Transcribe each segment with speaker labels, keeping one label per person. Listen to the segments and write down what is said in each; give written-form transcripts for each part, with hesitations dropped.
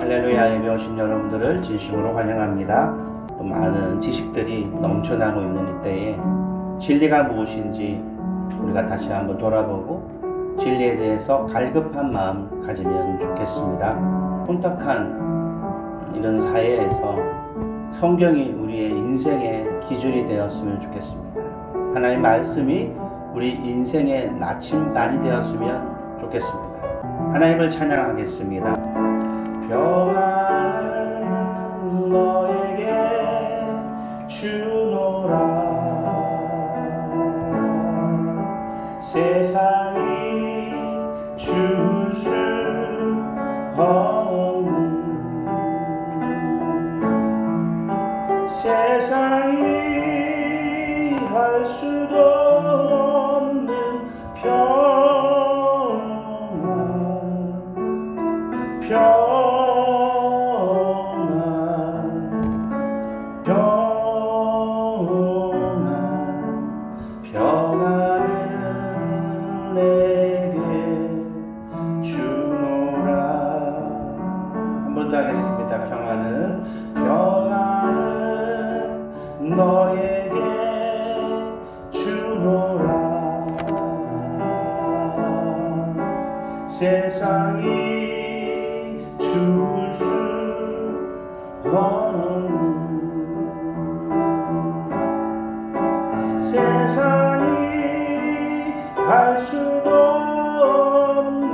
Speaker 1: 할렐루야. 예배 오신 여러분들을 진심으로 환영합니다. 또 많은 지식들이 넘쳐나고 있는 이때에 진리가 무엇인지 우리가 다시 한번 돌아보고 진리에 대해서 갈급한 마음 가지면 좋겠습니다. 혼탁한 이런 사회에서 성경이 우리의 인생의 기준이 되었으면 좋겠습니다. 하나님의 말씀이 우리 인생의 나침반이 되었으면 좋겠습니다. 하나님을 찬양하겠습니다. 평안을 너에게 주노라. 세상이 줄 수 없는, 세상이 할 수도 없는 평안을 내게 주노라. 한 번 더 하겠습니다. 평안을 너에게 주노라. 세상이 줄 수 없는, 세상이 할 수도 없는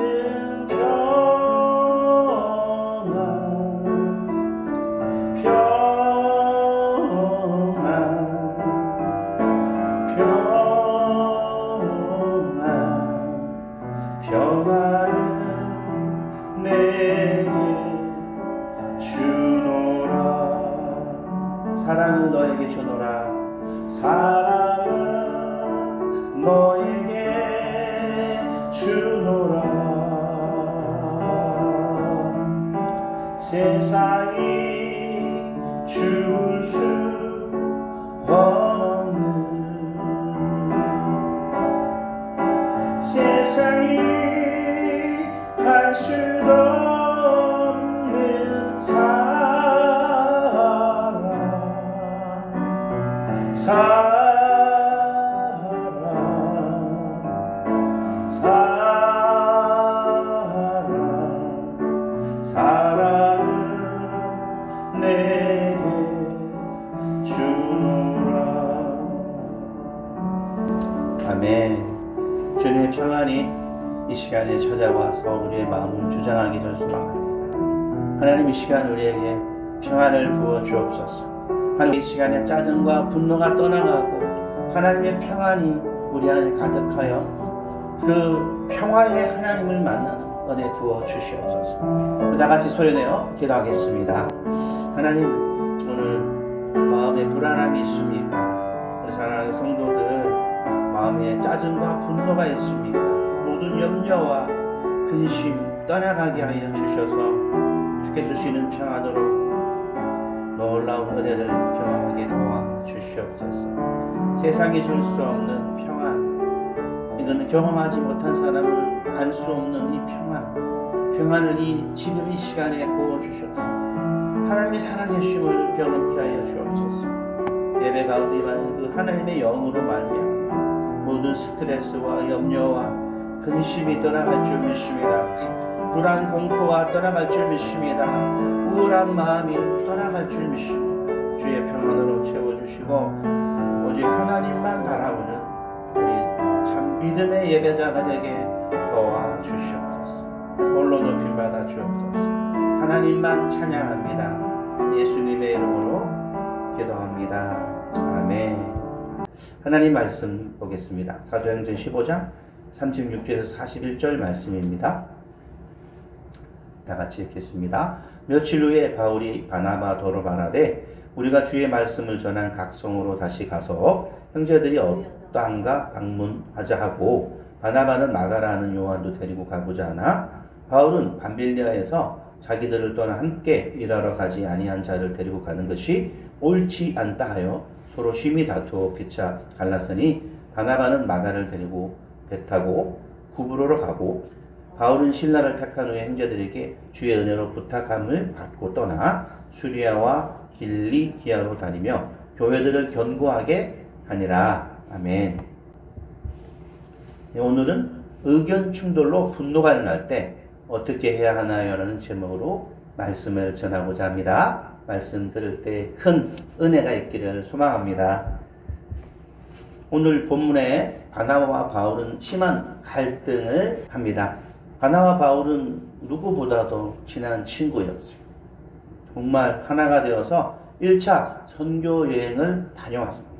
Speaker 1: 평안을 내게 주노라. 사랑을 너에게 주노라. 사랑은 너에게 주노라. 세상이 줄 수 없는, 세상이 할 수도 없는 사랑은 내게 주노라. 아멘. 주님의 평안이 이 시간에 찾아와서 우리의 마음을 주장하기를 소망합니다. 하나님, 이 시간 우리에게 평안을 부어 주옵소서. 하나님, 이 시간에 짜증과 분노가 떠나가고 하나님의 평안이 우리 안에 가득하여 그 평화의 하나님을 만나는 은혜 부어 주시옵소서. 다 같이 소리내어 기도하겠습니다. 하나님, 오늘 마음에 불안함이 있습니까? 우리 사랑하는 성도들 마음에 짜증과 분노가 있습니까? 모든 염려와 근심 떠나가게 하여 주셔서 주께 주시는 평안으로 놀라운 은혜를 경험하게 도와 주시옵소서. 세상에 줄 수 없는 평안, 이거는 경험하지 못한 사람은 알 수 없는 이 평안을 지금 이 시간에 부어주셔서 하나님의 살아계심을 경험케 하여 주옵소서. 예배 가운데 임하는 그 하나님의 영으로 말미암아 모든 스트레스와 염려와 근심이 떠나갈 줄 믿습니다. 불안 공포와 떠나갈 줄 믿습니다. 우울한 마음이 떠나갈 줄 믿습니다. 주의 평안으로 채워주시고 오직 하나님만 바라보는 우리 참 믿음의 예배자가 되게 도와주시옵소서. 홀로 높임 받아 주옵소서. 하나님만 찬양합니다. 예수님의 이름으로 기도합니다. 아멘. 하나님 말씀 보겠습니다. 사도행전 15장 36절에서 41절 말씀입니다. 다 같이 읽겠습니다. 며칠 후에 바울이 바나바 도로 말하되 우리가 주의 말씀을 전한 각 성으로 다시 가서 형제들이 어떠한가 방문하자 하고, 바나바는 마가라는 요한도 데리고 가고자 하나 바울은 밤빌리아에서 자기들을 떠나 함께 일하러 가지 아니한 자를 데리고 가는 것이 옳지 않다 하여 서로 심히 다투어 피차 갈랐으니 바나바는 마가를 데리고 배 타고 구브로로 가고 바울은 신라를 택한 후에 형제들에게 주의 은혜로 부탁함을 받고 떠나 수리아와 길리기아로 다니며 교회들을 견고하게 하니라. 아멘. 오늘은 의견 충돌로 분노가 일어날 때 어떻게 해야 하나요? 라는 제목으로 말씀을 전하고자 합니다. 말씀 들을 때 큰 은혜가 있기를 소망합니다. 오늘 본문에 바나바와 바울은 심한 갈등을 합니다. 바나바와 바울은 누구보다도 친한 친구였어요. 정말 하나가 되어서 1차 선교 여행을 다녀왔습니다.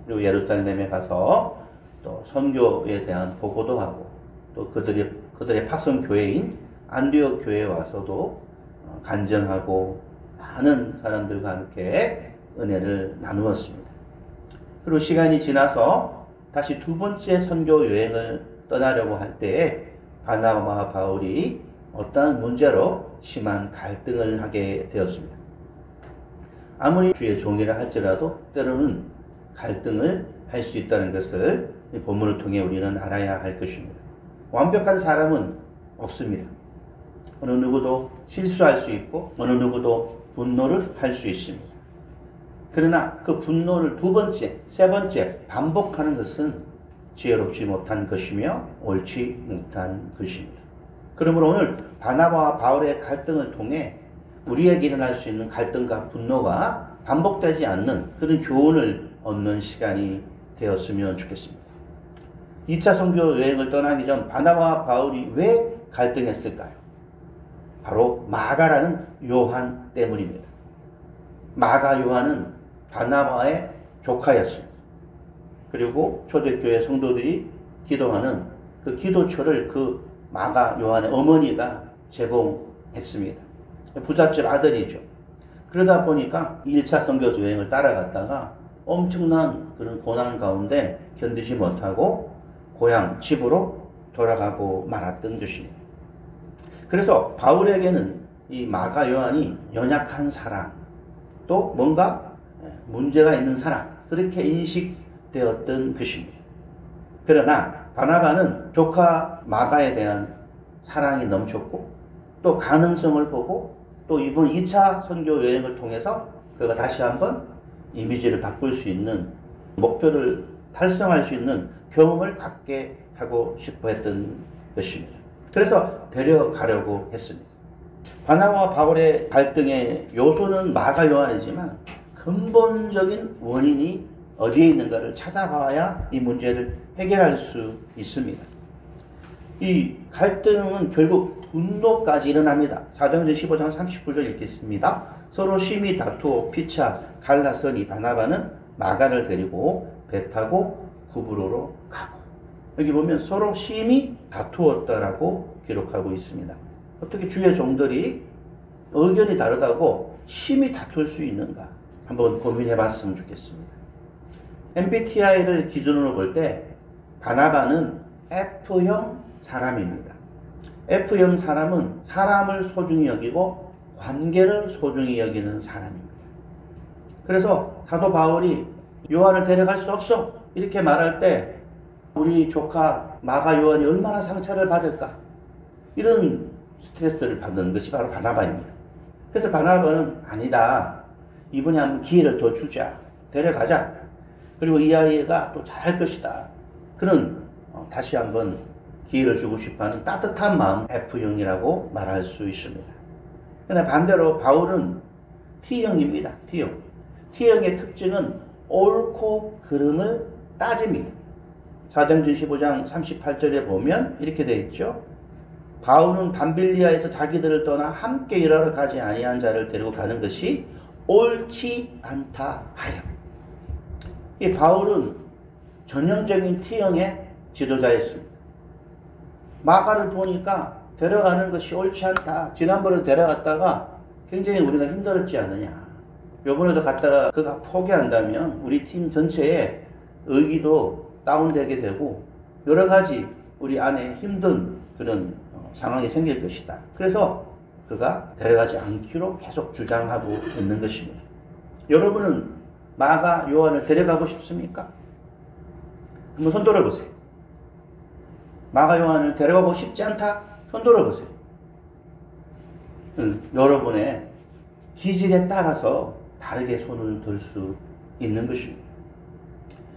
Speaker 1: 그리고 예루살렘에 가서 또 선교에 대한 보고도 하고 또 그들의 파송 교회인 안디옥 교회에 와서도 간증하고 많은 사람들과 함께 은혜를 나누었습니다. 그리고 시간이 지나서 다시 두 번째 선교 여행을 떠나려고 할 때에 바나바와 바울이 어떠한 문제로 심한 갈등을 하게 되었습니다. 아무리 주의 종이라 할지라도 때로는 갈등을 할 수 있다는 것을 이 본문을 통해 우리는 알아야 할 것입니다. 완벽한 사람은 없습니다. 어느 누구도 실수할 수 있고 어느 누구도 분노를 할 수 있습니다. 그러나 그 분노를 두 번째, 세 번째 반복하는 것은 지혜롭지 못한 것이며 옳지 못한 것입니다. 그러므로 오늘 바나바와 바울의 갈등을 통해 우리에게 일어날 수 있는 갈등과 분노가 반복되지 않는 그런 교훈을 얻는 시간이 되었으면 좋겠습니다. 2차 선교 여행을 떠나기 전 바나바와 바울이 왜 갈등했을까요? 바로 마가라는 요한 때문입니다. 마가 요한은 바나바의 조카였습니다. 그리고 초대교회 성도들이 기도하는 그 기도처를 그 마가 요한의 어머니가 제공했습니다. 부잣집 아들이죠. 그러다 보니까 1차 선교 여행을 따라갔다가 엄청난 그런 고난 가운데 견디지 못하고 고향 집으로 돌아가고 말았던 것입니다. 그래서 바울에게는 이 마가 요한이 연약한 사람, 또 뭔가 문제가 있는 사람, 그렇게 인식되었던 것입니다. 그러나 바나바는 조카 마가에 대한 사랑이 넘쳤고 또 가능성을 보고 또 이번 2차 선교 여행을 통해서 그가 다시 한번 이미지를 바꿀 수 있는 목표를 달성할 수 있는 경험을 갖게 하고 싶어 했던 것입니다. 그래서 데려가려고 했습니다. 바나바와 바울의 갈등의 요소는 마가 요한이지만 근본적인 원인이 어디에 있는가를 찾아봐야 이 문제를 해결할 수 있습니다. 이 갈등은 결국 분노까지 일어납니다. 사도행전 15장 39절 읽겠습니다. 서로 심히 다투어 피차 갈라서니 바나바는 마가를 데리고 배 타고 구브로로 가고, 여기 보면 서로 심히 다투었다라고 기록하고 있습니다. 어떻게 주의 종들이 의견이 다르다고 심히 다툴 수 있는가 한번 고민해 봤으면 좋겠습니다. MBTI를 기준으로 볼 때 바나바는 F형 사람입니다. F형 사람은 사람을 소중히 여기고 관계를 소중히 여기는 사람입니다. 그래서 사도 바울이 요한을 데려갈 수 없어 이렇게 말할 때 우리 조카 마가 요한이 얼마나 상처를 받을까, 이런 스트레스를 받는 것이 바로 바나바입니다. 그래서 바나바는 아니다, 이번에 한번 기회를 더 주자, 데려가자, 그리고 이 아이가 또 잘할 것이다, 그런 다시 한번 기회를 주고 싶어하는 따뜻한 마음, F형이라고 말할 수 있습니다. 그러나 반대로 바울은 T형입니다. T형의 특징은 옳고 그름을 따집니다. 사도행전 15장 38절에 보면 이렇게 되어 있죠. 바울은 밤빌리아에서 자기들을 떠나 함께 일하러 가지 아니한 자를 데리고 가는 것이 옳지 않다 하여. 이 바울은 전형적인 T형의 지도자였습니다. 마가를 보니까 데려가는 것이 옳지 않다. 지난번에 데려갔다가 굉장히 우리가 힘들었지 않느냐. 요번에도 갔다가 그가 포기한다면 우리 팀 전체의 의기도 다운되게 되고 여러 가지 우리 안에 힘든 그런 상황이 생길 것이다. 그래서 그가 데려가지 않기로 계속 주장하고 있는 것입니다. 여러분은 마가 요한을 데려가고 싶습니까? 한번 손 들어보세요. 마가 요한을 데려가고 싶지 않다 손 들어보세요. 여러분의 기질에 따라서 다르게 손을 들 수 있는 것입니다.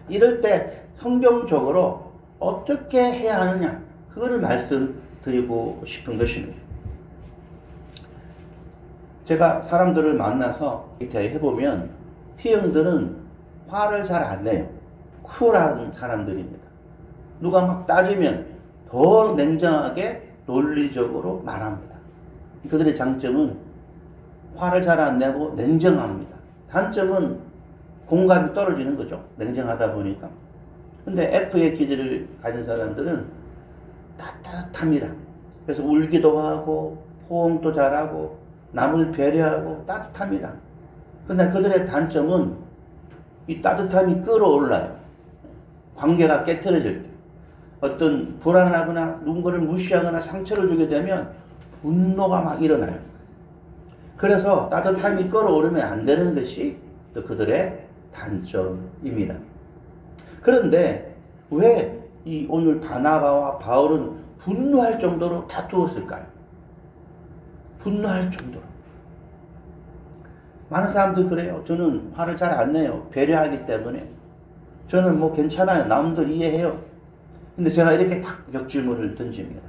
Speaker 1: 이럴 때 성경적으로 어떻게 해야 하느냐, 그거를 말씀드리고 싶은 것입니다. 제가 사람들을 만나서 해보면 T형들은 화를 잘 안 내요. 쿨한 사람들입니다. 누가 막 따지면 더 냉정하게 논리적으로 말합니다. 그들의 장점은 화를 잘 안 내고 냉정합니다. 단점은 공감이 떨어지는 거죠. 냉정하다 보니까. 근데 F의 기질을 가진 사람들은 따뜻합니다. 그래서 울기도 하고 포옹도 잘하고 남을 배려하고 따뜻합니다. 근데 그들의 단점은 이 따뜻함이 끌어올라요. 관계가 깨트려질 때, 어떤 불안하거나 누군가를 무시하거나 상처를 주게 되면 분노가 막 일어나요. 그래서 따뜻함이 끌어오르면 안 되는 것이 또 그들의 단점입니다. 그런데 왜 이 오늘 바나바와 바울은 분노할 정도로 다투었을까요? 분노할 정도로. 많은 사람들 그래요. 저는 화를 잘 안 내요. 배려하기 때문에. 저는 뭐 괜찮아요. 남들 이해해요. 근데 제가 이렇게 딱 역질문을 던집니다.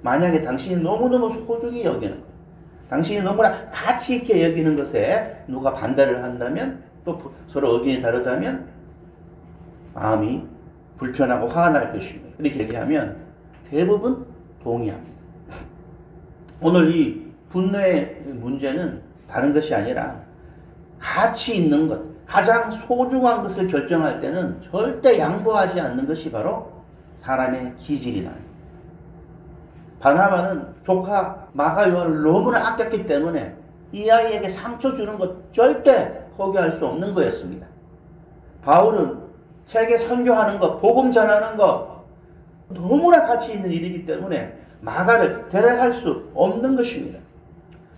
Speaker 1: 만약에 당신이 너무너무 소중히 여기는 것, 당신이 너무나 가치 있게 여기는 것에 누가 반대를 한다면, 또 서로 의견이 다르다면 마음이 불편하고 화가 날 것입니다. 이렇게 얘기하면 대부분 동의합니다. 오늘 이 분노의 문제는 다른 것이 아니라 가치 있는 것, 가장 소중한 것을 결정할 때는 절대 양보하지 않는 것이 바로 사람의 기질이다. 바나바는 조카 마가 요한을 너무나 아꼈기 때문에 이 아이에게 상처 주는 것 절대 포기할 수 없는 거였습니다. 바울은 세계 선교하는 것, 복음 전하는 것 너무나 가치 있는 일이기 때문에 마가를 데려갈 수 없는 것입니다.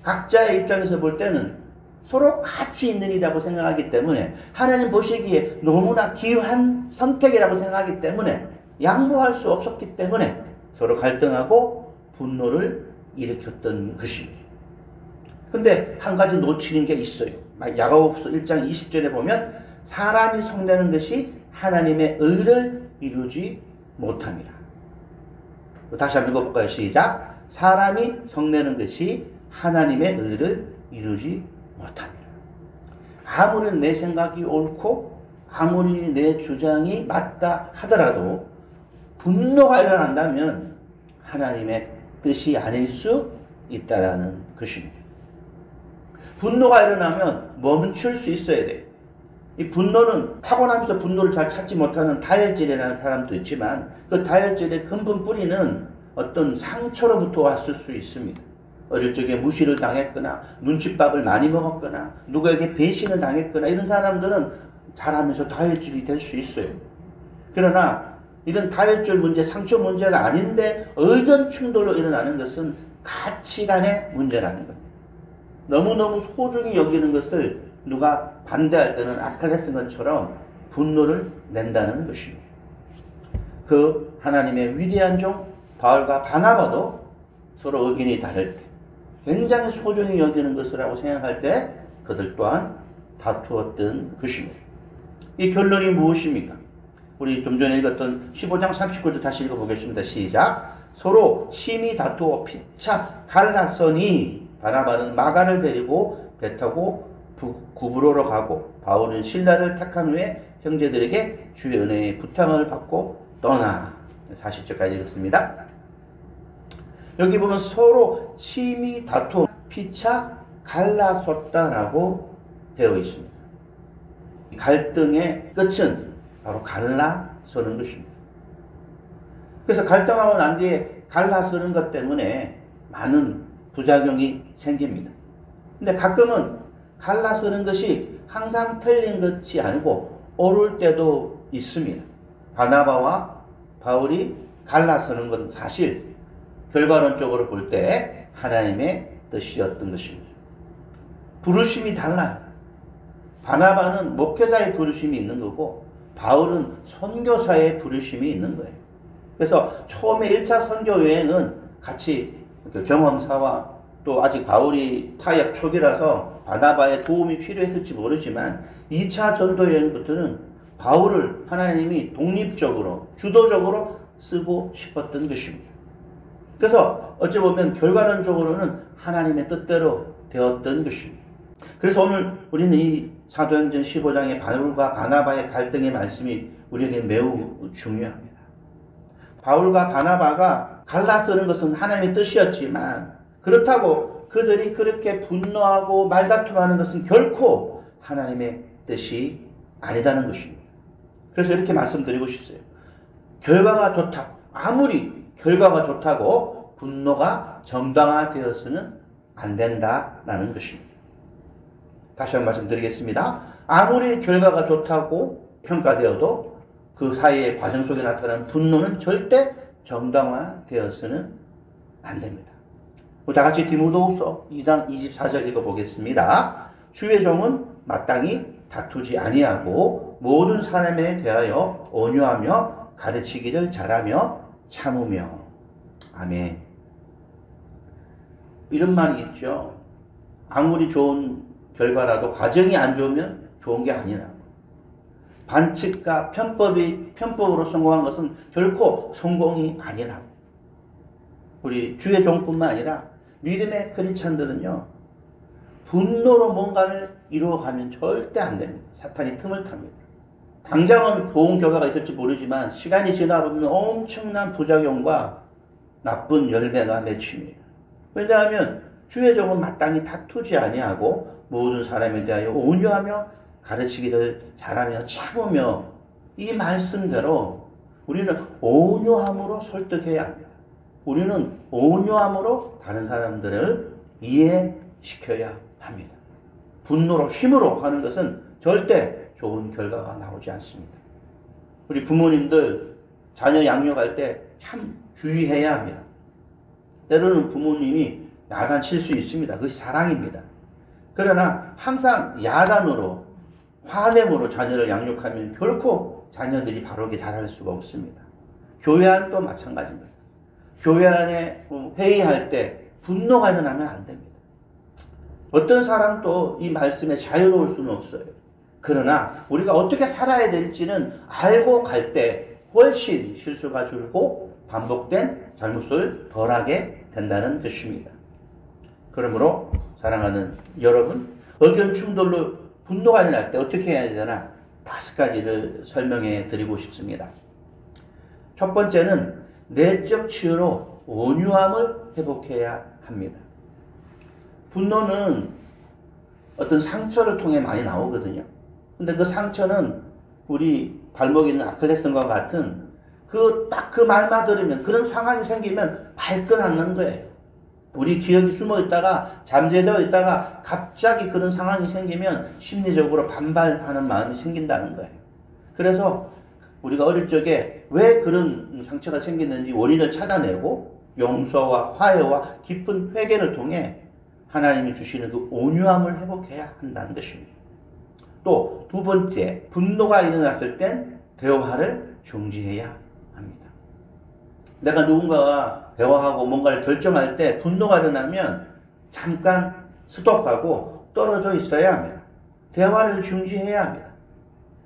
Speaker 1: 각자의 입장에서 볼 때는 서로 가치 있는 일이라고 생각하기 때문에, 하나님 보시기에 너무나 귀한 선택이라고 생각하기 때문에 양보할 수 없었기 때문에 서로 갈등하고 분노를 일으켰던 것입니다. 근데 한 가지 놓치는 게 있어요. 야고보서 1장 20절에 보면 사람이 성내는 것이 하나님의 의를 이루지 못함이라. 다시 한번 읽어볼까요? 시작. 사람이 성내는 것이 하나님의 의를 이루지 못합니다. 아무리 내 생각이 옳고 아무리 내 주장이 맞다 하더라도 분노가 일어난다면 하나님의 뜻이 아닐 수 있다라는 것입니다. 분노가 일어나면 멈출 수 있어야 돼요. 이 분노는 타고나면서 분노를 잘 찾지 못하는 다혈질이라는 사람도 있지만, 그 다혈질의 근본 뿌리는 어떤 상처로부터 왔을 수 있습니다. 어릴 적에 무시를 당했거나 눈칫밥을 많이 먹었거나 누구에게 배신을 당했거나 이런 사람들은 자라면서 다혈질이 될 수 있어요. 그러나 이런 다혈질 문제, 상처 문제가 아닌데 의견 충돌로 일어나는 것은 가치관의 문제라는 겁니다. 너무너무 소중히 여기는 것을 누가 반대할 때는 아킬레스건처럼 분노를 낸다는 것입니다. 그 하나님의 위대한 종 바울과 바나바도 서로 의견이 다를 때, 굉장히 소중히 여기는 것이라고 생각할 때 그들 또한 다투었던 것입니다. 이 결론이 무엇입니까? 우리 좀 전에 읽었던 15장 39절 다시 읽어보겠습니다. 시작. 서로 심히 다투어 피차 갈라서니 바나바는 마가를 데리고 배 타고 구브로로 가고 바울은 실라를 택한 후에 형제들에게 주의 은혜의 부탁을 받고 떠나. 40절까지 읽었습니다. 여기 보면 서로 심히 다투어 피차 갈라섰다라고 되어 있습니다. 갈등의 끝은 바로 갈라서는 것입니다. 그래서 갈등하고 난 뒤에 갈라서는 것 때문에 많은 부작용이 생깁니다. 근데 가끔은 갈라서는 것이 항상 틀린 것이 아니고 옳을 때도 있습니다. 바나바와 바울이 갈라서는 건 사실 결과론적으로 볼 때 하나님의 뜻이었던 것입니다. 부르심이 달라요. 바나바는 목회자의 부르심이 있는 거고 바울은 선교사의 부르심이 있는 거예요. 그래서 처음에 1차 선교 여행은 같이 경험사와 또 아직 바울이 사역 초기라서 바나바의 도움이 필요했을지 모르지만 2차 전도 여행부터는 바울을 하나님이 독립적으로 주도적으로 쓰고 싶었던 것입니다. 그래서 어찌 보면 결과론적으로는 하나님의 뜻대로 되었던 것입니다. 그래서 오늘 우리는 이 사도행전 15장의 바울과 바나바의 갈등의 말씀이 우리에게 매우 중요합니다. 바울과 바나바가 갈라서는 것은 하나님의 뜻이었지만 그렇다고 그들이 그렇게 분노하고 말다툼하는 것은 결코 하나님의 뜻이 아니다는 것입니다. 그래서 이렇게 말씀드리고 싶어요. 결과가 좋다고, 아무리 결과가 좋다고 분노가 정당화되어서는 안 된다라는 것입니다. 다시 한번 말씀드리겠습니다. 아무리 결과가 좋다고 평가되어도 그 사이의 과정 속에 나타나는 분노는 절대 정당화되어서는 안 됩니다. 다 같이 디모데후서 2장 24절 읽어보겠습니다. 주의 종은 마땅히 다투지 아니하고 모든 사람에 대하여 온유하며 가르치기를 잘하며 참으며. 아멘. 이런 말이 있죠. 아무리 좋은 결과라도 과정이 안 좋으면 좋은 게 아니라고. 반칙과 편법으로 성공한 것은 결코 성공이 아니라고. 우리 주의 종뿐만 아니라 믿음의 크리스찬들은요, 분노로 뭔가를 이루어가면 절대 안 됩니다. 사탄이 틈을 탑니다. 당장은 좋은 결과가 있을지 모르지만 시간이 지나보면 엄청난 부작용과 나쁜 열매가 맺힙니다. 왜냐하면 주의 종은 마땅히 다투지 아니하고 모든 사람에 대하여 온유하며 가르치기를 잘하며 참으며. 이 말씀대로 우리는 온유함으로 설득해야 합니다. 우리는 온유함으로 다른 사람들을 이해시켜야 합니다. 분노로 힘으로 하는 것은 절대 좋은 결과가 나오지 않습니다. 우리 부모님들 자녀 양육할 때 참 주의해야 합니다. 때로는 부모님이 야단칠 수 있습니다. 그것이 사랑입니다. 그러나 항상 야단으로 화냄으로 자녀를 양육하면 결코 자녀들이 바르게 자랄 수가 없습니다. 교회 안도 마찬가지입니다. 교회 안에 회의할 때 분노가 일어나면 안 됩니다. 어떤 사람도 이 말씀에 자유로울 수는 없어요. 그러나 우리가 어떻게 살아야 될지는 알고 갈 때 훨씬 실수가 줄고 반복된 잘못을 덜하게 된다는 것입니다. 그러므로 사랑하는 여러분, 의견 충돌로 분노가 일어날 때 어떻게 해야 되나 5가지를 설명해 드리고 싶습니다. 첫 번째는 내적 치유로 온유함을 회복해야 합니다. 분노는 어떤 상처를 통해 많이 나오거든요. 근데 그 상처는 우리 발목에 있는 아킬레스건과 같은 딱 그 말만 들으면, 그런 상황이 생기면 발끈하는 거예요. 우리 기억이 숨어 있다가 잠재되어 있다가 갑자기 그런 상황이 생기면 심리적으로 반발하는 마음이 생긴다는 거예요. 그래서 우리가 어릴 적에 왜 그런 상처가 생기는지 원인을 찾아내고 용서와 화해와 깊은 회개를 통해 하나님이 주시는 그 온유함을 회복해야 한다는 것입니다. 또 두 번째, 분노가 일어났을 땐 대화를 중지해야 합니다. 내가 누군가와 대화하고 뭔가를 결정할 때 분노가 일어나면 잠깐 스톱하고 떨어져 있어야 합니다. 대화를 중지해야 합니다.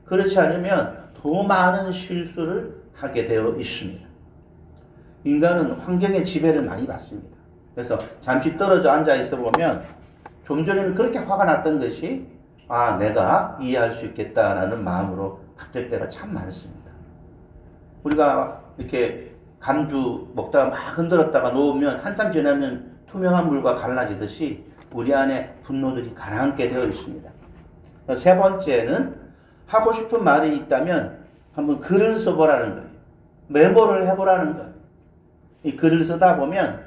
Speaker 1: 그렇지 않으면 더 많은 실수를 하게 되어 있습니다. 인간은 환경의 지배를 많이 받습니다. 그래서 잠시 떨어져 앉아 있어 보면 좀 전에는 그렇게 화가 났던 것이 내가 이해할 수 있겠다라는 마음으로 바뀔 때가 참 많습니다. 우리가 이렇게 감주 먹다가 막 흔들었다가 놓으면 한참 지나면 투명한 물과 갈라지듯이 우리 안에 분노들이 가라앉게 되어 있습니다. 세 번째는 하고 싶은 말이 있다면 한번 글을 써보라는 거예요. 메모를 해보라는 거예요. 이 글을 쓰다 보면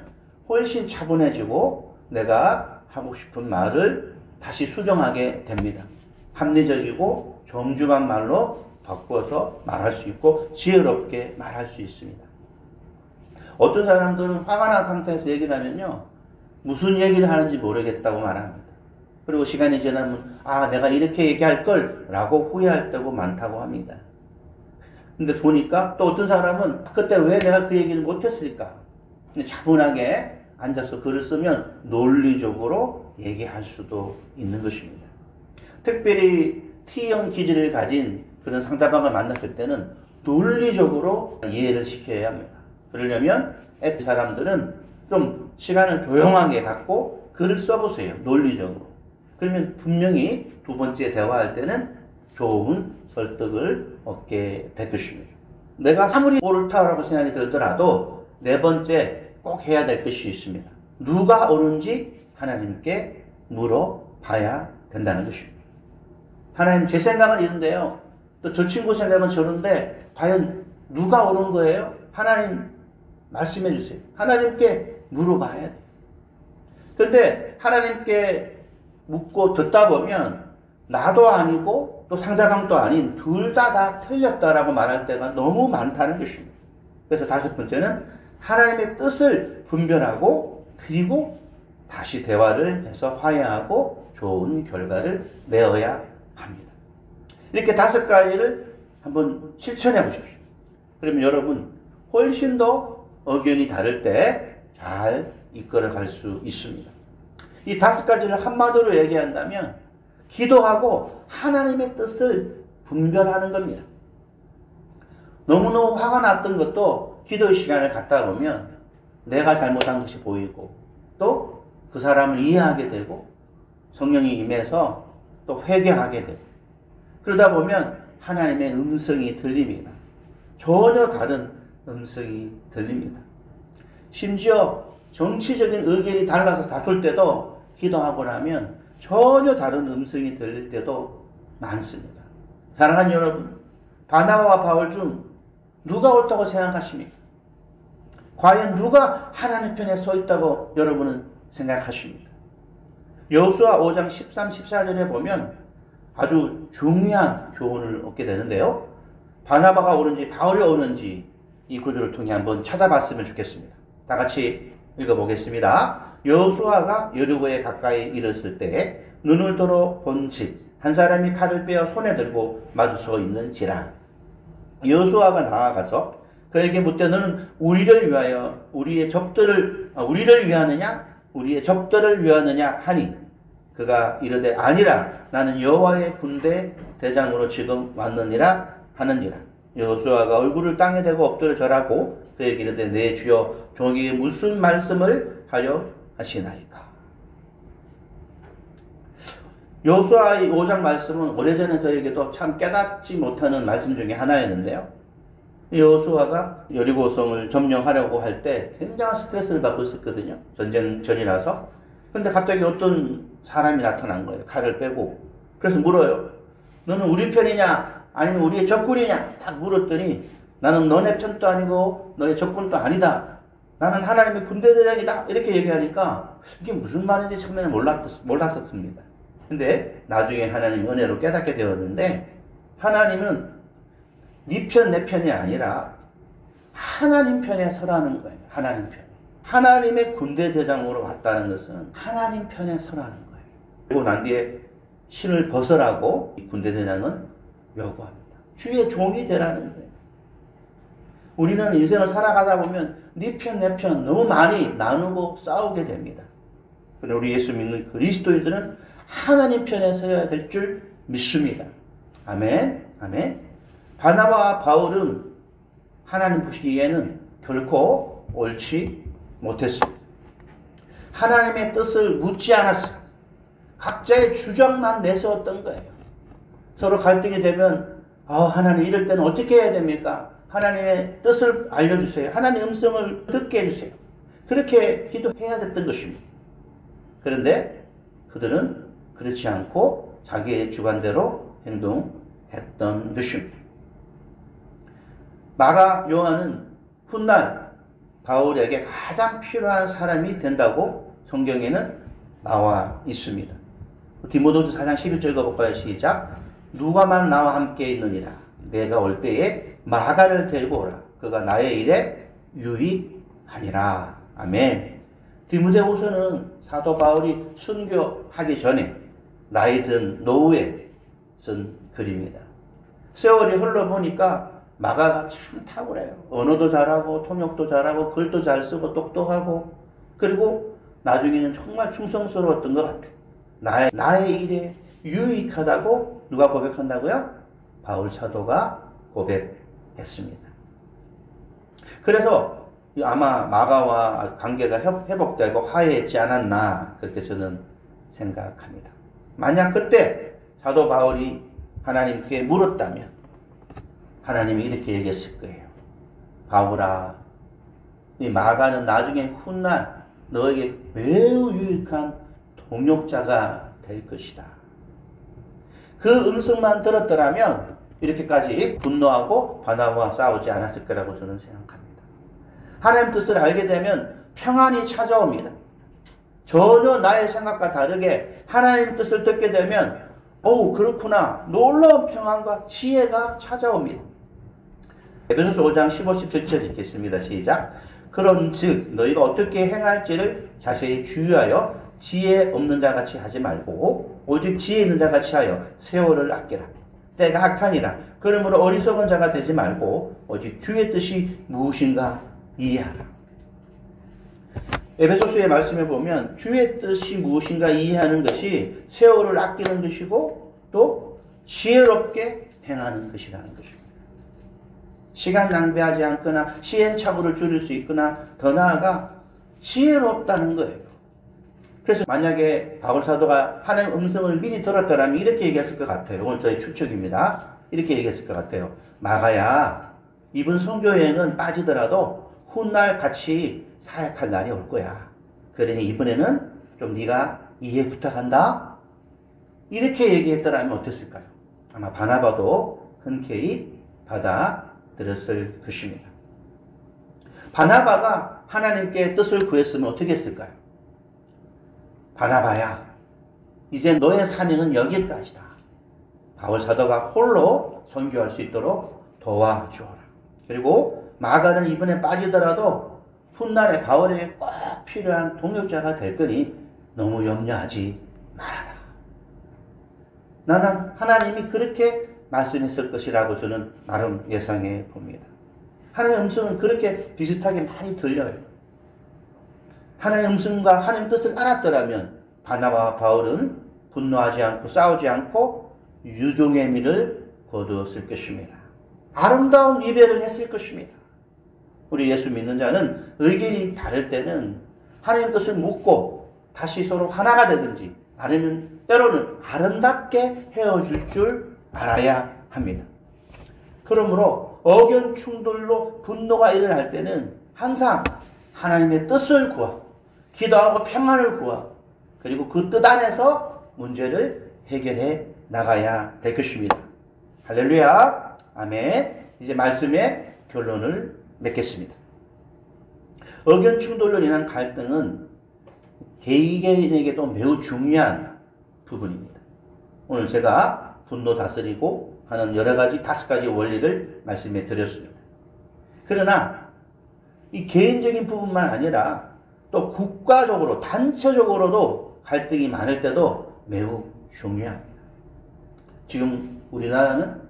Speaker 1: 훨씬 차분해지고 내가 하고 싶은 말을 다시 수정하게 됩니다. 합리적이고 정중한 말로 바꿔서 말할 수 있고 지혜롭게 말할 수 있습니다. 어떤 사람들은 화가 난 상태에서 얘기를 하면요, 무슨 얘기를 하는지 모르겠다고 말합니다. 그리고 시간이 지나면 내가 이렇게 얘기할 걸 라고 후회할 때가 많다고 합니다. 근데 보니까 또 어떤 사람은 그때 왜 내가 그 얘기를 못했을까? 차분하게 앉아서 글을 쓰면 논리적으로 얘기할 수도 있는 것입니다. 특별히 T형 기질을 가진 그런 상대방을 만났을 때는 논리적으로 이해를 시켜야 합니다. 그러려면 F 사람들은 좀 시간을 조용하게 갖고 글을 써보세요. 논리적으로. 그러면 분명히 두 번째 대화할 때는 좋은 설득을 얻게 될 것입니다. 내가 아무리 옳다라고 생각이 들더라도 네 번째 꼭 해야 될 것이 있습니다. 누가 옳은지 하나님께 물어봐야 된다는 것입니다. 하나님, 제 생각은 이런데요. 또 저 친구 생각은 저런데 과연 누가 옳은 거예요? 하나님 말씀해 주세요. 하나님께 물어봐야 돼요. 그런데 하나님께 묻고 듣다 보면 나도 아니고 또 상대방도 아닌 둘 다 틀렸다라고 말할 때가 너무 많다는 것입니다. 그래서 다섯 번째는 하나님의 뜻을 분별하고 그리고 다시 대화를 해서 화해하고 좋은 결과를 내어야 합니다. 이렇게 다섯 가지를 한번 실천해 보십시오. 그러면 여러분 훨씬 더 의견이 다를 때 잘 이끌어갈 수 있습니다. 이 다섯 가지를 한마디로 얘기한다면 기도하고 하나님의 뜻을 분별하는 겁니다. 너무너무 화가 났던 것도 기도의 시간을 갖다 보면 내가 잘못한 것이 보이고 또 그 사람을 이해하게 되고 성령이 임해서 또 회개하게 되고 그러다 보면 하나님의 음성이 들립니다. 전혀 다른 음성이 들립니다. 심지어 정치적인 의견이 달라서 다툴 때도 기도하고 나면 전혀 다른 음성이 들릴 때도 많습니다. 사랑하는 여러분, 바나바와 바울 중 누가 옳다고 생각하십니까? 과연 누가 하나님 편에 서 있다고 여러분은 생각하십니까? 여호수아 5장 13, 14절에 보면 아주 중요한 교훈을 얻게 되는데요. 바나바가 옳은지 바울이 옳은지 이 구절을 통해 한번 찾아봤으면 좋겠습니다. 다 같이 읽어보겠습니다. 여호수아가 여리고에 가까이 이르렀을 때 눈을 들어 본즉 한 사람이 칼을 빼어 손에 들고 마주서 있는지라. 여호수아가 나아가서 그에게 묻되 너는 우리를 적들을 위하느냐 하니 그가 이르되 아니라 나는 여호와의 군대 대장으로 지금 왔느니라 하는지라. 여호수아가 얼굴을 땅에 대고 엎드려 절하고 그에게 이르되 내 주여 종에게 무슨 말씀을 하려 하시나이까. 여호수아 5장 말씀은 오래전에 저에게도 참 깨닫지 못하는 말씀 중에 하나였는데요. 여호수아가 여리고성을 점령하려고 할 때 굉장한 스트레스를 받고 있었거든요. 전쟁 전이라서. 그런데 갑자기 어떤 사람이 나타난 거예요. 칼을 빼고. 그래서 물어요. 너는 우리 편이냐 아니면 우리의 적군이냐 딱 물었더니 나는 너네 편도 아니고 너의 적군도 아니다. 나는 하나님의 군대대장이다. 이렇게 얘기하니까 이게 무슨 말인지 처음에는 몰랐었습니다. 근데 나중에 하나님 은혜로 깨닫게 되었는데 하나님은 네 편, 내 편이 아니라 하나님 편에 서라는 거예요. 하나님 편에. 하나님의 군대대장으로 왔다는 것은 하나님 편에 서라는 거예요. 그리고 난 뒤에 신을 벗으라고 이 군대대장은 요구합니다. 주의 종이 되라는 거예요. 우리는 인생을 살아가다 보면 네 편, 내 편 너무 많이 나누고 싸우게 됩니다. 그런데 우리 예수 믿는 그리스도인들은 하나님 편에 서야 될 줄 믿습니다. 아멘, 아멘. 바나바와 바울은 하나님 보시기에는 결코 옳지 못했습니다. 하나님의 뜻을 묻지 않았습니다. 각자의 주장만 내세웠던 거예요. 서로 갈등이 되면 하나님 이럴 때는 어떻게 해야 됩니까? 하나님의 뜻을 알려주세요. 하나님의 음성을 듣게 해주세요. 그렇게 기도해야 됐던 것입니다. 그런데 그들은 그렇지 않고 자기의 주관대로 행동했던 것입니다. 마가 요한은 훗날 바울에게 가장 필요한 사람이 된다고 성경에는 나와 있습니다. 디모데후서 4장 11절 읽어볼까요? 시작. 누가만 나와 함께 있느니라. 내가 올 때에 마가를 데리고 오라. 그가 나의 일에 유익하니라. 아멘. 디모데후서는 사도 바울이 순교하기 전에 나이 든 노후에 쓴 글입니다. 세월이 흘러보니까 마가가 참 탁월해요. 언어도 잘하고 통역도 잘하고 글도 잘 쓰고 똑똑하고 그리고 나중에는 정말 충성스러웠던 것 같아. 나의 일에 유익하다고 누가 고백한다고요? 바울 사도가 고백했습니다. 그래서 아마 마가와 관계가 회복되고 화해했지 않았나 그렇게 저는 생각합니다. 만약 그때 사도 바울이 하나님께 물었다면 하나님이 이렇게 얘기했을 거예요. 바울아, 이 마가는 나중에 훗날 너에게 매우 유익한 동역자가 될 것이다. 그 음성만 들었더라면 이렇게까지 분노하고 바나바와 싸우지 않았을 거라고 저는 생각합니다. 하나님 뜻을 알게 되면 평안이 찾아옵니다. 전혀 나의 생각과 다르게 하나님 뜻을 듣게 되면 그렇구나. 놀라운 평안과 지혜가 찾아옵니다. 에베소서 5장 15, 17절 읽겠습니다. 시작. 그런즉 너희가 어떻게 행할지를 자세히 주의하여 지혜 없는 자같이 하지 말고 오직 지혜 있는 자같이 하여 세월을 아끼라. 때가 악하니라. 그러므로 어리석은 자가 되지 말고 오직 주의 뜻이 무엇인가 이해하라. 에베소서의 말씀에 보면 주의 뜻이 무엇인가 이해하는 것이 세월을 아끼는 것이고 또 지혜롭게 행하는 것이라는 것입니다. 시간 낭비하지 않거나 시행착오를 줄일 수 있거나 더 나아가 지혜롭다는 거예요. 그래서 만약에 바울 사도가 하나님 음성을 미리 들었더라면 이렇게 얘기했을 것 같아요. 이건 저의 추측입니다. 이렇게 얘기했을 것 같아요. 마가야, 이번 선교여행은 빠지더라도 훗날 같이 사역할 날이 올 거야. 그러니 이번에는 좀 네가 이해 부탁한다. 이렇게 얘기했더라면 어땠을까요? 아마 바나바도 흔쾌히 받아들였을 것입니다. 바나바가 하나님께 뜻을 구했으면 어떻게 했을까요? 바나바야, 이제 너의 사명은 여기까지다. 바울 사도가 홀로 선교할 수 있도록 도와주어라. 그리고 마가는 이번에 빠지더라도 훗날에 바울에게 꼭 필요한 동역자가 될 거니 너무 염려하지 말아라. 나는 하나님이 그렇게 말씀했을 것이라고 저는 나름 예상해 봅니다. 하나님의 음성은 그렇게 비슷하게 많이 들려요. 하나님의 음성과 하나님의 뜻을 알았더라면 바나바와 바울은 분노하지 않고 싸우지 않고 유종의 미를 거두었을 것입니다. 아름다운 이별을 했을 것입니다. 우리 예수 믿는 자는 의견이 다를 때는 하나님 뜻을 묻고 다시 서로 하나가 되든지 아니면 때로는 아름답게 헤어질 줄 알아야 합니다. 그러므로 의견 충돌로 분노가 일어날 때는 항상 하나님의 뜻을 구하고 기도하고 평안을 구하고 그리고 그 뜻 안에서 문제를 해결해 나가야 될 것입니다. 할렐루야. 아멘. 이제 말씀의 결론을 맺겠습니다. 의견 충돌로 인한 갈등은 개인에게도 매우 중요한 부분입니다. 오늘 제가 분노 다스리고 하는 여러 가지 5가지 원리를 말씀해 드렸습니다. 그러나 이 개인적인 부분만 아니라 또 국가적으로 단체적으로도 갈등이 많을 때도 매우 중요합니다. 지금 우리나라는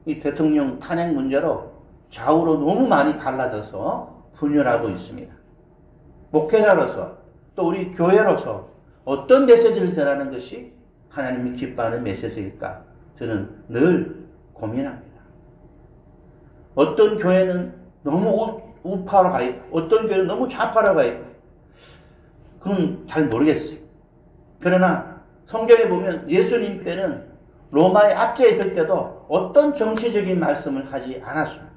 Speaker 1: 이 대통령 탄핵 문제로 좌우로 너무 많이 갈라져서 분열하고 있습니다. 목회자로서 또 우리 교회로서 어떤 메시지를 전하는 것이 하나님이 기뻐하는 메시지일까? 저는 늘 고민합니다. 어떤 교회는 너무 우파로 가 있고 어떤 교회는 너무 좌파로 가 있고 그건 잘 모르겠어요. 그러나 성경에 보면 예수님 때는 로마의 압제에 있을 때도 어떤 정치적인 말씀을 하지 않았습니다.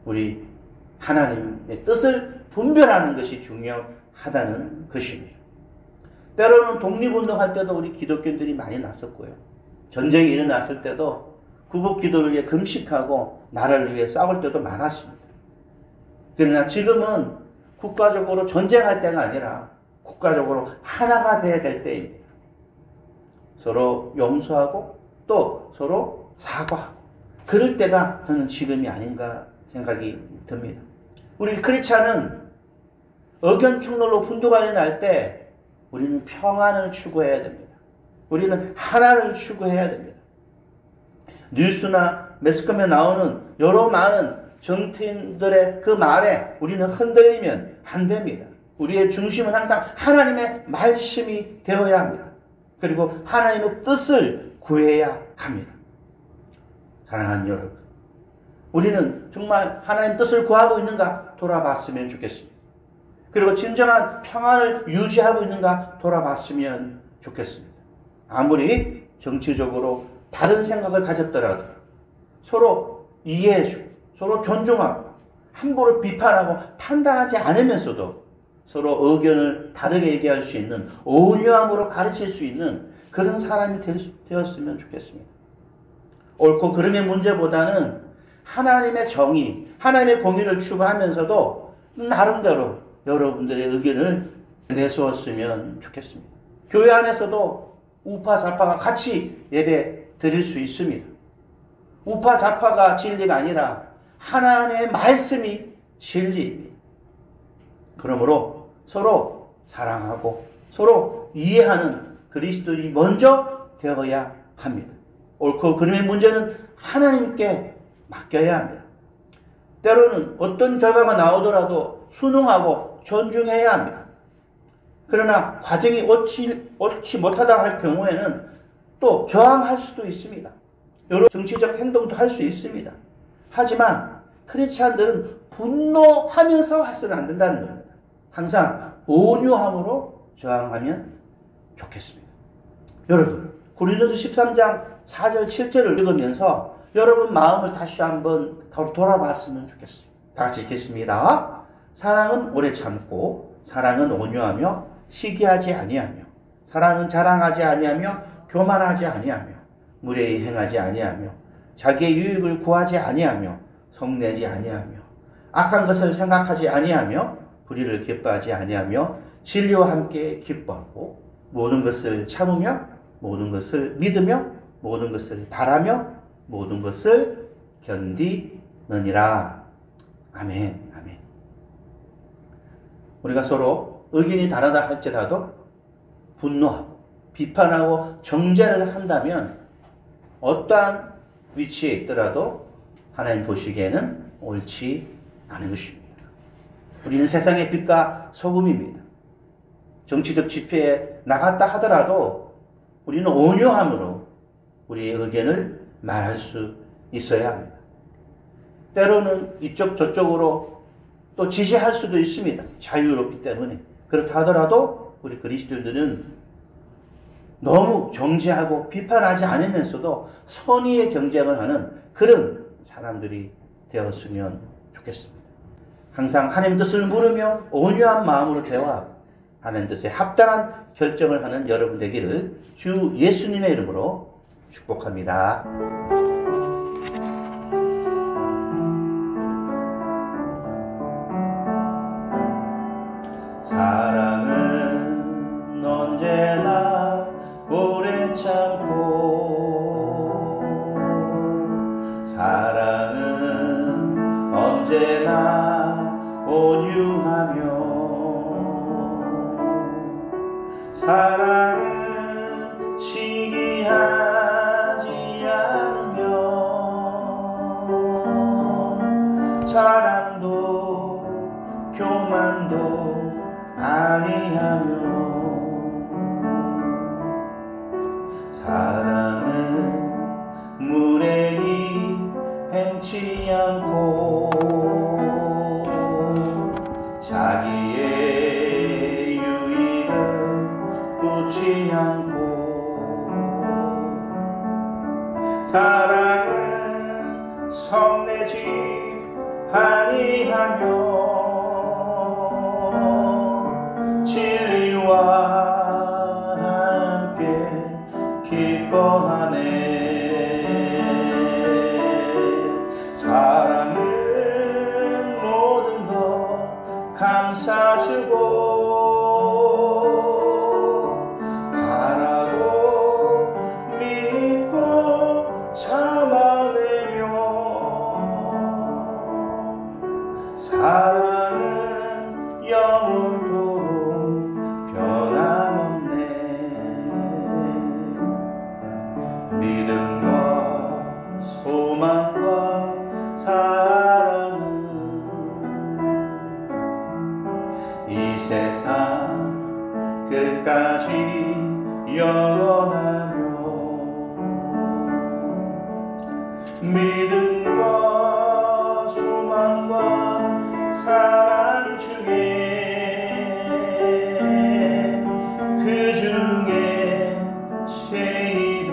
Speaker 1: 우리 하나님의 뜻을 분별하는 것이 중요하다는 것입니다. 때로는 독립운동할 때도 우리 기독교인들이 많이 났었고요. 전쟁이 일어났을 때도 구국기도를 위해 금식하고 나라를 위해 싸울 때도 많았습니다. 그러나 지금은 국가적으로 전쟁할 때가 아니라 국가적으로 하나가 되어야 될 때입니다. 서로 용서하고 또 서로 사과하고 그럴 때가 저는 지금이 아닌가 생각이 듭니다. 우리 크리스찬은 의견 충돌로 분도가 일어날 때 우리는 평안을 추구해야 됩니다. 우리는 하나를 추구해야 됩니다. 뉴스나 매스컴에 나오는 여러 많은 정치인들의 그 말에 우리는 흔들리면 안 됩니다. 우리의 중심은 항상 하나님의 말씀이 되어야 합니다. 그리고 하나님의 뜻을 구해야 합니다. 사랑하는 여러분, 우리는 정말 하나님 뜻을 구하고 있는가 돌아봤으면 좋겠습니다. 그리고 진정한 평안을 유지하고 있는가 돌아봤으면 좋겠습니다. 아무리 정치적으로 다른 생각을 가졌더라도 서로 이해해주고 서로 존중하고 함부로 비판하고 판단하지 않으면서도 서로 의견을 다르게 얘기할 수 있는, 온유함으로 가르칠 수 있는 그런 사람이 되었으면 좋겠습니다. 옳고 그름의 문제보다는 하나님의 정의, 하나님의 공의를 추구하면서도 나름대로 여러분들의 의견을 내세웠으면 좋겠습니다. 교회 안에서도 우파 좌파가 같이 예배 드릴 수 있습니다. 우파 좌파가 진리가 아니라 하나님의 말씀이 진리입니다. 그러므로 서로 사랑하고 서로 이해하는 그리스도인이 먼저 되어야 합니다. 옳고 그름의 문제는 하나님께 맡겨야 합니다. 때로는 어떤 결과가 나오더라도 순응하고 존중해야 합니다. 그러나 과정이 옳지 못하다고 할 경우에는 또 저항할 수도 있습니다. 여러 정치적 행동도 할 수 있습니다. 하지만 크리스찬들은 분노하면서 해서는 안 된다는 겁니다. 항상 온유함으로 저항하면 좋겠습니다. 여러분, 고린도서 13장 4절 7절을 읽으면서 여러분 마음을 다시 한번 돌아봤으면 좋겠어요. 다 같이 읽겠습니다. 사랑은 오래 참고 사랑은 온유하며 시기하지 아니하며 사랑은 자랑하지 아니하며 교만하지 아니하며 무례히 행하지 아니하며 자기의 유익을 구하지 아니하며 성내지 아니하며 악한 것을 생각하지 아니하며 불의를 기뻐하지 아니하며 진리와 함께 기뻐하고 모든 것을 참으며 모든 것을 믿으며 모든 것을 바라며 모든 것을 견디느니라. 아멘. 아멘. 우리가 서로 의견이 다르다 할지라도 분노하고 비판하고 정죄를 한다면 어떠한 위치에 있더라도 하나님 보시기에는 옳지 않은 것입니다. 우리는 세상의 빛과 소금입니다. 정치적 집회에 나갔다 하더라도 우리는 온유함으로 우리의 의견을 말할 수 있어야 합니다. 때로는 이쪽 저쪽으로 또 지시할 수도 있습니다. 자유롭기 때문에. 그렇다 하더라도 우리 그리스도인들은 너무 정죄하고 비판하지 않으면서도 선의의 경쟁을 하는 그런 사람들이 되었으면 좋겠습니다. 항상 하나님 뜻을 물으며 온유한 마음으로 대화하고 하나님 뜻에 합당한 결정을 하는 여러분 되기를 주 예수님의 이름으로 축복합니다. 사랑은 언제나 오래 참고 사랑은 언제나 온유하며 사랑은 시기하지 않으며 자랑도 교만도 아니하며 사랑은 무례히 행치 않고 자기의 유익을 쫓지 않고 사랑은 성내지 아니하며 진리와 함께 기뻐하네. 사랑은 모든 것 감싸주고 바라고 믿고 참아내며 사랑은 영원토록 변함없네. 믿음 영원하며 믿음과 소망과 사랑 중에 그 중에 제일은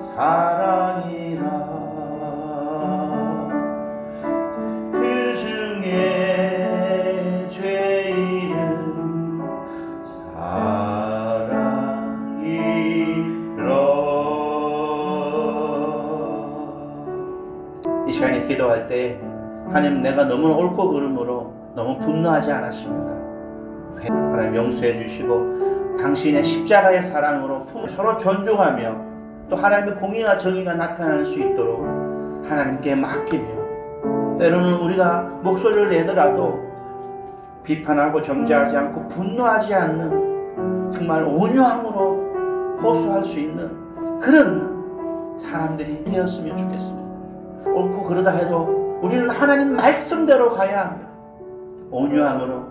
Speaker 1: 사랑이라 그 중에 제일은 이 시간에 기도할 때 하나님 내가 너무 옳고 그름으로 너무 분노하지 않았습니까? 하나님 용서해 주시고 당신의 십자가의 사랑으로 서로 존중하며 또 하나님의 공의와 정의가 나타날 수 있도록 하나님께 맡기며 때로는 우리가 목소리를 내더라도 비판하고 정죄하지 않고 분노하지 않는 정말 온유함으로 호소할 수 있는 그런 사람들이 되었으면 좋겠습니다. 옳고 그러다 해도 우리는 하나님 말씀대로 가야 합니다. 온유함으로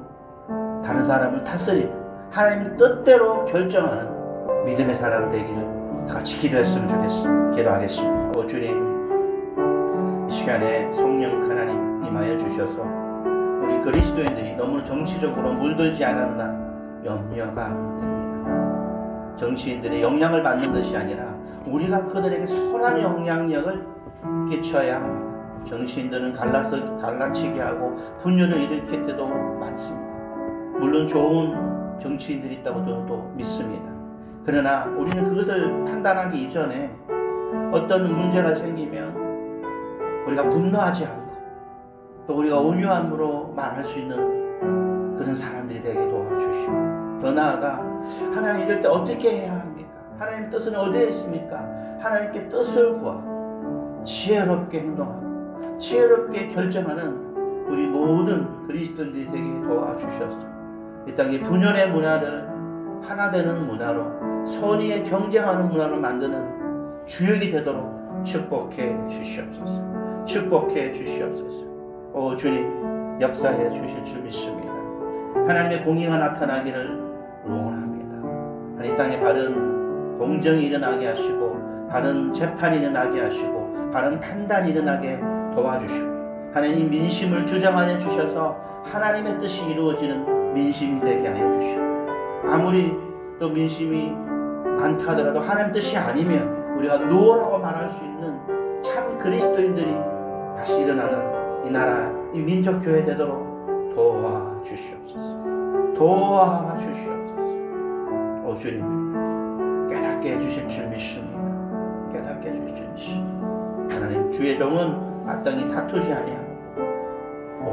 Speaker 1: 다른 사람을 다스리고 하나님 뜻대로 결정하는 믿음의 사람 되기를 다 같이 기도했으면 좋겠습니다. 기도하겠습니다. 주님, 이 시간에 성령 하나님 임하여 주셔서 우리 그리스도인들이 너무 정치적으로 물들지 않았나 염려가 됩니다. 정치인들의 영향을 받는 것이 아니라 우리가 그들에게 선한 영향력을 끼쳐야 합니다. 정치인들은 갈라치게 하고 분열을 일으킬 때도 많습니다. 물론 좋은 정치인들이 있다고 저는 또 믿습니다. 그러나 우리는 그것을 판단하기 이전에 어떤 문제가 생기면 우리가 분노하지 않고 또 우리가 온유함으로 말할 수 있는 그런 사람들이 되게 도와주시고 더 나아가 하나님 이럴 때 어떻게 해야 합니까? 하나님 뜻은 어디에 있습니까? 하나님께 뜻을 구하고 지혜롭게 행동하고 지혜롭게 결정하는 우리 모든 그리스도인들이 되게 도와주셔서 이 땅의 분열의 문화를 하나 되는 문화로 선의에 경쟁하는 문화로 만드는 주역이 되도록 축복해 주시옵소서. 축복해 주시옵소서. 오 주님 역사해 주실 줄 믿습니다. 하나님의 공의가 나타나기를 원합니다. 이 땅에 바른 공정이 일어나게 하시고 바른 재판이 일어나게 하시고 바른 판단이 일어나게 도와주시고 하나님 민심을 주장하여 주셔서 하나님의 뜻이 이루어지는 민심이 되게 하여 주시고 아무리 또 민심이 많다 하더라도 하나님 뜻이 아니면 우리가 노라고 말할 수 있는 참 그리스도인들이 다시 일어나는 이 나라 이 민족교회 되도록 도와주시옵소서. 도와주시옵소서. 오 주님 깨닫게 해주실 줄 믿습니다. 깨닫게 해주실 줄 믿습니다. 하나님 주의 종은 마땅히 다투지 아니하고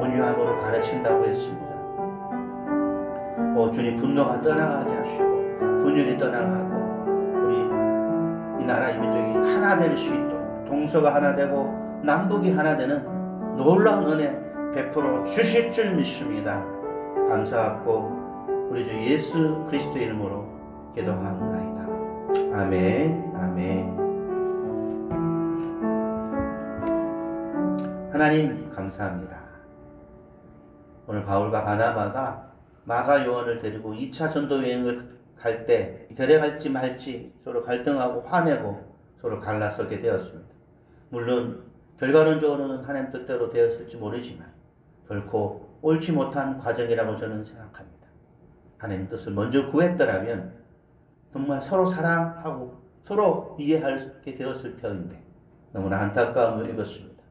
Speaker 1: 온유함으로 가르친다고 했습니다. 오 주님 분노가 떠나가게 하시고 분열이 떠나가고 우리 이 나라 이 민족이 하나 될 수 있도록 동서가 하나 되고 남북이 하나 되는 놀라운 은혜 베풀어 주실 줄 믿습니다. 감사하고 우리 주 예수 그리스도 이름으로 기도합니다. 아멘. 아멘. 하나님 감사합니다. 오늘 바울과 바나바가 마가 요한을 데리고 2차 전도 여행을 갈 때 데려갈지 말지 서로 갈등하고 화내고 서로 갈라서게 되었습니다. 물론 결과론적으로는 하나님 뜻대로 되었을지 모르지만 결코 옳지 못한 과정이라고 저는 생각합니다. 하나님 뜻을 먼저 구했더라면 정말 서로 사랑하고 서로 이해하게 되었을 터인데 너무나 안타까움을 읽었습니다.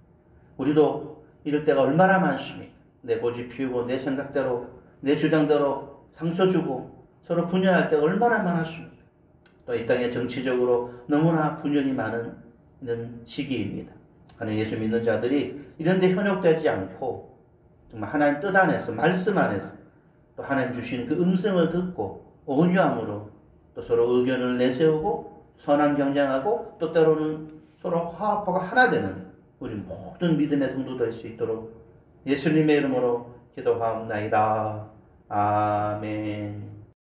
Speaker 1: 우리도 이럴 때가 얼마나 많습니까? 내 고집 피우고 내 생각대로 내 주장대로 상처 주고 서로 분열할 때가 얼마나 많았습니까? 또 이 땅에 정치적으로 너무나 분열이 많은 시기입니다. 하나님 예수 믿는 자들이 이런 데 현혹되지 않고 정말 하나님 뜻 안에서 말씀 안에서 또 하나님 주시는 그 음성을 듣고 온유함으로 또 서로 의견을 내세우고 선한 경쟁하고 또 때로는 서로 화합하고 하나 되는 우리 모든 믿음의 성도 될 수 있도록 예수님의 이름으로 기도하옵나이다. 아멘.